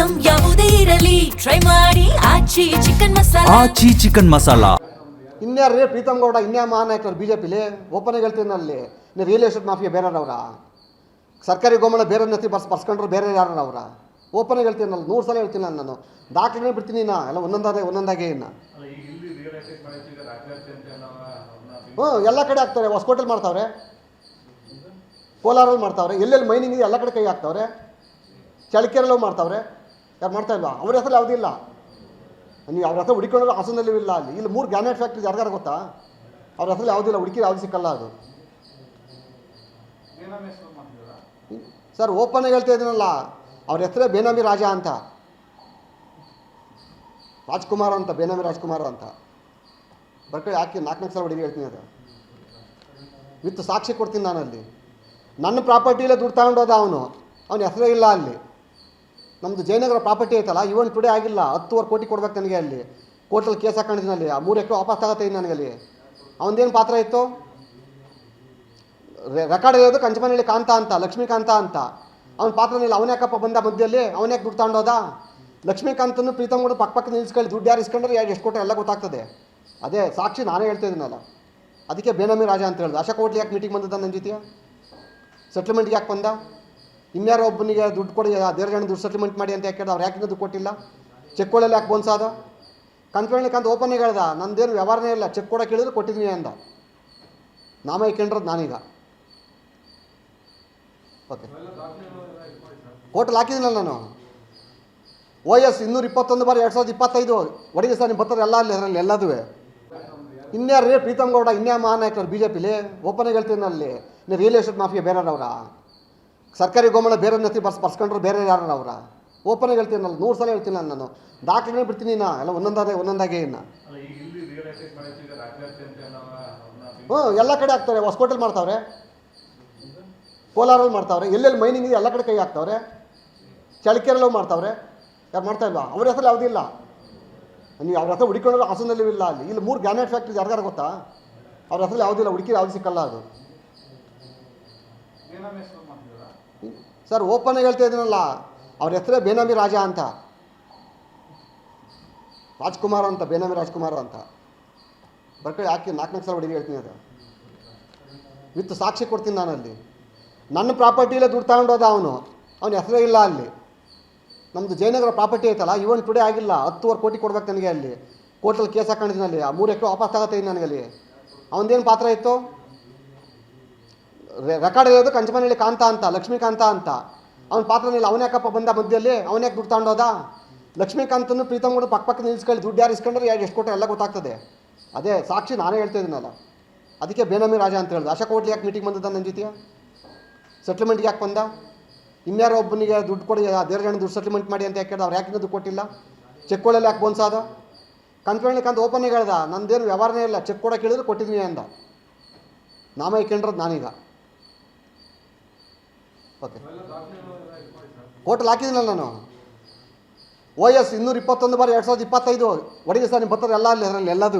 Item ಯಾವುದೇ ಇರಲಿ try ಮಾಡಿ ಆಚಿ ಚಿಕನ್ ಮಸಾಲಾ. ಇನ್ಯಾರೇ ಪ್ರೀತಮ್ ಗೌಡ ಇನ್ಯಾ ಮಹಾನಾಯಕರು ಬಿಜೆಪಿಲಿ ಓಪನ್ ಆಗಿ ಹೇಳ್ತೀನಿ. ಅಲ್ಲಿ ನೀವು ರಿಯಲ್ ಎಸ್ಟೇಟ್ ಮಾಫಿಯಾ ಬೇರೆಯವ್ರ, ಸರ್ಕಾರಿ ಗೋಮಳ ಬೇರೆ ನತಿ ಬರ್ಸ್ಕೊಂಡ್ರು ಬೇರೆ ಯಾರು ಅವರ ಓಪನ್ ಆಗಿ ಹೇಳ್ತೀನಿ. 100 ಸಲ ಹೇಳ್ತೀನಿ ನಾನು, ದಾಖಲೆ ಬಿಡ್ತೀನಿ ನಾ ಎಲ್ಲ ಒಂದೊಂದಾಗೆ ಇನ್ನು. ಎಲ್ಲ ಕಡೆ ಆಗ್ತಾರೆ. ಹೊಸಕೋಟೆಲ್ ಮಾಡ್ತಾವ್ರೆ, ಕೋಲಾರಲ್ಲಿ ಮಾಡ್ತಾವ್ರೆ, ಎಲ್ಲೆಲ್ಲಿ ಮೈನಿಂಗ್ ಇದೆ ಎಲ್ಲ ಕಡೆ ಕೈ ಹಾಕ್ತಾವ್ರೆ, ಚಳಕೆರೆಲ್ಲೂ ಮಾಡ್ತಾವ್ರೆ. ಯಾರು ಮಾಡ್ತಾ ಇಲ್ವಾ? ಅವ್ರ ಹೆಸರು ಯಾವುದೂ ಇಲ್ಲ. ನೀವು ಅವ್ರ ಹೆಸರು ಹುಡುಕೊಂಡು ಹಾಸನಲ್ಲಿ ಇಲ್ಲ. ಇಲ್ಲಿ 3 ಗ್ರಾನೈಟ್ ಫ್ಯಾಕ್ಟ್ರಿ ಯಾರ್ಯಾರು ಗೊತ್ತಾ? ಅವ್ರ ಹೆಸರು ಯಾವುದಿಲ್ಲ, ಹುಡುಕಿ ಯಾವುದು ಸಿಕ್ಕಲ್ಲ ಅದು. ಸರ್ ಓಪನ್ ಆಗಿ ಹೇಳ್ತಾ ಇದ್ದೀನಲ್ಲ, ಅವ್ರ ಹೆಸರೇ ಬೇನಾಮಿ ರಾಜ ಅಂತ, ರಾಜ್ಕುಮಾರ್ ಅಂತ, ಬೇನಾಮಿ ರಾಜ್ಕುಮಾರ್ ಅಂತ. ಬರ್ಕಳಿ ಹಾಕಿ 4 ಸಲ ಹೊಡಿಗೆ ಹೇಳ್ತೀನಿ. ಅದು ವಿತ್ ಸಾಕ್ಷಿ ಕೊಡ್ತೀನಿ ನಾನು. ಅಲ್ಲಿ ನನ್ನ ಪ್ರಾಪರ್ಟಿಲೇ ದುಡ್ಡು ತಗೊಂಡೋದ ಅವನ ಹೆಸರೇ ಇಲ್ಲ ಅಲ್ಲಿ. ನಮ್ಮದು ಜಯನಗರ ಪ್ರಾಪರ್ಟಿ ಐತಲ್ಲ, ಇವನ್ ಟುಡೇ ಆಗಿಲ್ಲ. 10 ಕೋಟಿ ಕೊಡ್ಬೇಕು ನನಗೆ. ಅಲ್ಲಿ ಕೋರ್ಟಲ್ಲಿ ಕೇಸ್ ಹಾಕೊಂಡಿದ್ದೀನಿ. ಅಲ್ಲಿ ಆ 3 ಎಕರೆ ವಾಪಸ್ ತಗೋತೀನಿ ನನಗಲ್ಲಿ. ಅವನದೇನು ಪಾತ್ರ ಇತ್ತು? ರೆಕಾರ್ಡ್ ಇರೋದು ಕಂಚಮನಹಳ್ಳಿ ಕಾಂತ ಅಂತ, ಲಕ್ಷ್ಮೀಕಾಂತ ಅಂತ. ಅವನ ಪಾತ್ರನಿಲ್ಲ. ಅವನ್ಯಾಕಪ್ಪ ಬಂದ ಮಧ್ಯದಲ್ಲಿ? ಅವನ್ಯಾಕೆ ದುಡ್ಡು ತಗೊಂಡೋದ? ಲಕ್ಷ್ಮೀಕಾಂತನ್ನು ಪ್ರೀತಮ್ ಕೂಡ ಪಕ್ಕ ನಿಲ್ಸ್ಕೊಳ್ಳಿ. ದುಡ್ಡು ಯಾರು ಇಸ್ಕೊಂಡ್ರೆ ಎಷ್ಟು ಕೊಟ್ಟರೆ ಎಲ್ಲ ಗೊತ್ತಾಗ್ತದೆ. ಅದೇ ಸಾಕ್ಷಿ ನಾನೇ ಹೇಳ್ತಾ ಇದ್ದೀನಲ್ಲ. ಅದಕ್ಕೆ ಬೇನಾಮಿ ರಾಜ ಅಂತ ಹೇಳಿದೆ. ಅಶೋಕ್ ಹೋಟ್ಲಿ ಯಾಕೆ ಮೀಟಿಂಗ್ ಬಂದದ ನನ್ನ ಜೊತೆ? ಸೆಟ್ಲ್ಮೆಂಟ್ಗೆ ಯಾಕೆ ಬಂದ? ಇನ್ಯಾರೋ ಒಬ್ಬನಿಗೆ ದುಡ್ಡು ಕೊಡಿ, ದೇವ್ರ ಜನ ದುಡ್ಡು ಸೆಟ್ಲ್ಮೆಂಟ್ ಮಾಡಿ ಅಂತ ಯಾಕೆ ಕೇಳಿದ? ಅವ್ರು ಯಾಕೆ ದುಡ್ಡು ಕೊಟ್ಟಿಲ್ಲ? ಚೆಕ್ಗಳಲ್ಲಿ ಯಾಕೆ ಬೋನ್ಸಾದ? ಕಂತ ಓಪನಿಗೆ ಹೇಳ್ದ, ನಂದೇನು ವ್ಯವಹಾರನೇ ಇಲ್ಲ, ಚೆಕ್ ಕೊಡೋಕೆ ಹೇಳಿದ್ರು ಕೊಟ್ಟಿದ್ದೀನಿ ಅಂದ. ನಾಮ ಇಕ್ಕೊಂಡ್ರದ್ದು ನಾನೀಗ. ಓಕೆ, ಕೋರ್ಟಲ್ಲಿ ಹಾಕಿದ್ದೀನಲ್ಲ ನಾನು. OS 221/2025 ಒಡಿಗೆ ಸರ್. ನಿಮ್ಮ ಬರ್ತದೆ ಎಲ್ಲ ಅಲ್ಲಿ ಅದರಲ್ಲಿ ಎಲ್ಲದೂ. ಇನ್ಯಾರೇ ಪ್ರೀತಮ್ ಗೌಡ ಇನ್ಯಾ ಮಹಾನಾಯಕರು ಬಿಜೆಪಿಲಿ ಓಪನ್ ಆಗಿ ಹೇಳ್ತೀನಿ. ಅಲ್ಲಿ ನೀವು ರಿಯಲ್ ಎಸ್ಟೇಟ್ ಮಾಫಿಯಾ ಬೇರೆಯವ್ರ, ಸರ್ಕಾರಿ ಗೋಮಳ ಬೇರೆ ನತಿ ಬರ್ಸ್ಕೊಂಡ್ರು ಬೇರೆ ಯಾರು ಅವರ ಓಪನ್ ಆಗಿ ಹೇಳ್ತೀನಿ. 100 ಸಲ ಹೇಳ್ತೀನಿ ನಾನು, ದಾಖಲೆ ಬಿಡ್ತೀನಿ ನಾ ಎಲ್ಲ ಒಂದೊಂದಾಗೆ ಇನ್ನು. ಎಲ್ಲ ಕಡೆ ಆಗ್ತಾರೆ. ಹೊಸಕೋಟೆಲ್ ಮಾಡ್ತಾವ್ರೆ, ಕೋಲಾರಲ್ಲಿ ಮಾಡ್ತಾವ್ರೆ, ಎಲ್ಲೆಲ್ಲಿ ಮೈನಿಂಗ್ ಇದೆ ಎಲ್ಲ ಕಡೆ ಕೈ ಹಾಕ್ತಾವ್ರೆ, ಚಳಕೆರೆಲ್ಲೂ ಮಾಡ್ತಾವ್ರೆ. ಯಾರು ಮಾಡ್ತಾ ಇಲ್ವಾ? ಅವ್ರ ಹೆಸರು ಯಾವುದೂ ಇಲ್ಲ. ನೀವು ಅವ್ರ ಹೆಸರು ಹುಡುಕೊಂಡು ಹಾಸನಲ್ಲಿ ಇಲ್ಲ. ಇಲ್ಲಿ 3 ಗ್ರಾನೈಟ್ ಫ್ಯಾಕ್ಟ್ರಿ ಯಾರ್ಯಾರು ಗೊತ್ತಾ? ಅವ್ರ ಹೆಸರು ಯಾವುದಿಲ್ಲ, ಹುಡುಕಿ ಯಾವುದು ಸಿಕ್ಕಲ್ಲ ಅದು. ಸರ್ ಓಪನ್ ಆಗಿ ಹೇಳ್ತಾ ಇದ್ದೀನಲ್ಲ, ಅವ್ರ ಹೆಸರೇ ಬೇನಾಮಿ ರಾಜ ಅಂತ, ರಾಜ್ಕುಮಾರ್ ಅಂತ, ಬೇನಾಮಿ ರಾಜ್ಕುಮಾರ್ ಅಂತ. ಬರ್ಕಳಿ ಹಾಕಿ 4 ಸಲ ಹೊಡಿಗೆ ಹೇಳ್ತೀನಿ. ಅದು ವಿತ್ ಸಾಕ್ಷಿ ಕೊಡ್ತೀನಿ ನಾನು. ಅಲ್ಲಿ ನನ್ನ ಪ್ರಾಪರ್ಟಿಲೇ ದುಡ್ಡು ತಗೊಂಡೋದ ಅವನ ಹೆಸರೇ ಇಲ್ಲ ಅಲ್ಲಿ. ನಮ್ಮದು ಜಯನಗರ ಪ್ರಾಪರ್ಟಿ ಐತಲ್ಲ, ಇವನ್ ಟುಡೇ ಆಗಿಲ್ಲ. 10 ಕೋಟಿ ಕೊಡ್ಬೇಕು ನನಗೆ. ಅಲ್ಲಿ ಕೋರ್ಟಲ್ಲಿ ಕೇಸ್ ಹಾಕೊಂಡಿದ್ದೀನಿ. ಅಲ್ಲಿ ಆ 3 ಎಕರೆ ವಾಪಸ್ ತಗೋತೀನಿ ನನಗಲ್ಲಿ. ಅವನದೇನು ಪಾತ್ರ ಇತ್ತು? ರೆಕಾರ್ಡ್ ಇರೋದು ಕಂಚಮನಹಳ್ಳಿ ಕಾಂತ ಅಂತ, ಲಕ್ಷ್ಮೀಕಾಂತ ಅಂತ. ಅವನ ಪಾತ್ರನಿಲ್ಲ. ಅವನ್ಯಾಕಪ್ಪ ಬಂದ ಮಧ್ಯದಲ್ಲಿ? ಅವನ್ಯಾಕೆ ದುಡ್ಡು ತಗೊಂಡೋದ? ಲಕ್ಷ್ಮೀಕಾಂತನ್ನು ಪ್ರೀತಮ್ ಕೂಡ ಪಕ್ಕ ನಿಲ್ಸ್ಕೊಳ್ಳಿ. ದುಡ್ಡು ಯಾರು ಇಸ್ಕೊಂಡ್ರೆ ಎಷ್ಟು ಕೊಟ್ಟರೆ ಎಲ್ಲ ಗೊತ್ತಾಗ್ತದೆ. ಅದೇ ಸಾಕ್ಷಿ ನಾನೇ ಹೇಳ್ತಾ ಇದ್ದೀನಲ್ಲ. ಅದಕ್ಕೆ ಬೇನಾಮಿ ರಾಜ ಅಂತ ಹೇಳಿದೆ. ಅಶೋಕ್ ಹೋಟ್ಲಿ ಯಾಕೆ ಮೀಟಿಂಗ್ ಬಂದದ ನನ್ನ ಜೊತೆ? ಸೆಟ್ಲ್ಮೆಂಟ್ಗೆ ಯಾಕೆ ಬಂದ? ಇನ್ಯಾರೋ ಒಬ್ಬನಿಗೆ ದುಡ್ಡು ಕೊಡಿ, ದೇವ್ರ ಜನ ದುಡ್ಡು ಸೆಟ್ಲ್ಮೆಂಟ್ ಮಾಡಿ ಅಂತ ಯಾಕೆ ಕೇಳಿದ? ಅವ್ರು ಯಾಕೆ ದುಡ್ಡು ಕೊಟ್ಟಿಲ್ಲ? ಚೆಕ್ಗಳಲ್ಲಿ ಯಾಕೆ ಬೋನ್ಸಾದ? ಕಂತ ಓಪನಿಗೆ ಹೇಳ್ದ, ನಂದೇನು ವ್ಯವಹಾರನೇ ಇಲ್ಲ, ಚೆಕ್ ಕೊಡೋಕೆ ಹೇಳಿದ್ರು ಕೊಟ್ಟಿದ್ದೀನಿ ಅಂದ. ನಾಮ ಇಕ್ಕೊಂಡ್ರದ್ದು ನಾನೀಗ. ಓಕೆ, ಕೋರ್ಟಲ್ಲಿ ಹಾಕಿದ್ದೀನಲ್ಲ ನಾನು. OS 221/2025 ಒಡಿಗೆ ಸರ್. ನಿಮ್ಮ ಬರ್ತದೆ ಎಲ್ಲ ಅಲ್ಲಿ ಅದರಲ್ಲಿ ಎಲ್ಲದೂ.